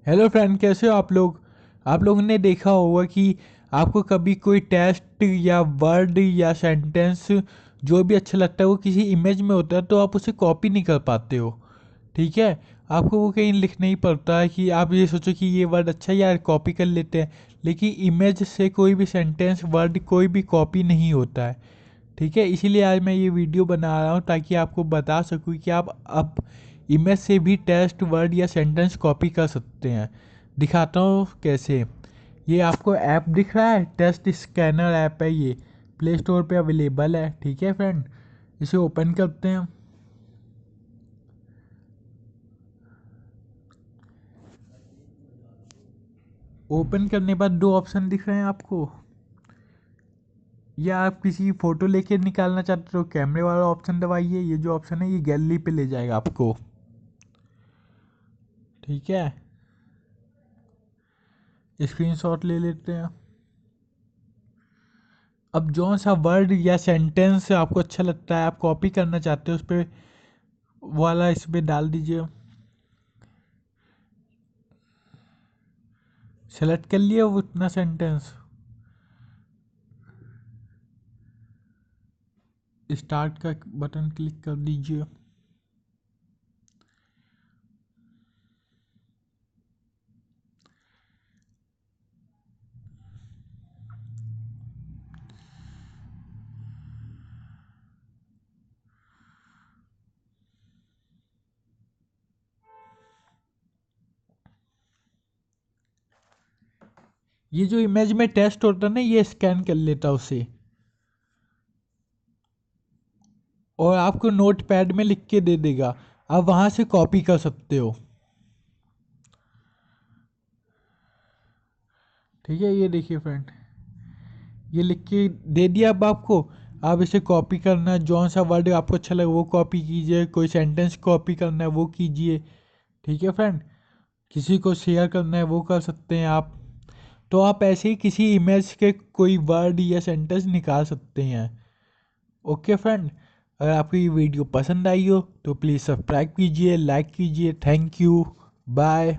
Hello friend, कैसे हो आप लोग। आप लोगों ने देखा होगा कि आपको कभी कोई टेस्ट या वर्ड या सेंटेंस जो भी अच्छा लगता है वो किसी इमेज में होता है तो आप उसे कॉपी नहीं कर पाते हो। ठीक है। आपको वो कहीं लिखना ही पड़ता है कि आप ये सोचो कि ये वर्ड अच्छा है यार, कॉपी कर लेते हैं। लेकिन इमेज से कोई भी सेंटेंस वर्ड कोई भी कॉपी नहीं होता है। ठीक है, इसीलिए आज मैं ये वीडियो बना रहा हूँ ताकि आपको बता सकूँ कि आप अब इमेज से भी टेक्स्ट वर्ड या सेंटेंस कॉपी कर सकते हैं। दिखाता हूँ कैसे। ये आपको ऐप दिख रहा है, टेस्ट स्कैनर ऐप है ये। प्ले स्टोर पे अवेलेबल है। ठीक है फ्रेंड, इसे ओपन करते हैं। ओपन करने के बाद दो ऑप्शन दिख रहे हैं आपको। या आप किसी फ़ोटो लेके निकालना चाहते हो तो कैमरे वाला ऑप्शन दबाइए। ये जो ऑप्शन है ये गैलरी पे ले जाएगा आपको। ठीक है, स्क्रीनशॉट ले लेते हैं। अब जो सा वर्ड या सेंटेंस आपको अच्छा लगता है, आप कॉपी करना चाहते हो, उस पर वाला इस पे डाल दीजिए। सेलेक्ट कर लिया वो उतना सेंटेंस। स्टार्ट का बटन क्लिक कर दीजिए। ये जो इमेज में टेस्ट होता है ना, ये स्कैन कर लेता है उसे और आपको नोट पैड में लिख के दे देगा। आप वहां से कॉपी कर सकते हो। ठीक है, ये देखिए फ्रेंड, ये लिख के दे दिया। अब आपको आप इसे कॉपी करना है, जौन सा वर्ड आपको अच्छा लगे वो कॉपी कीजिए, कोई सेंटेंस कॉपी करना है वो कीजिए। ठीक है फ्रेंड, किसी को शेयर करना है वो कर सकते हैं आप। तो आप ऐसे ही किसी इमेज के कोई वर्ड या सेंटेंस निकाल सकते हैं। ओके फ्रेंड, अगर आपको ये वीडियो पसंद आई हो तो प्लीज़ सब्सक्राइब कीजिए, लाइक कीजिए। Thank you, bye.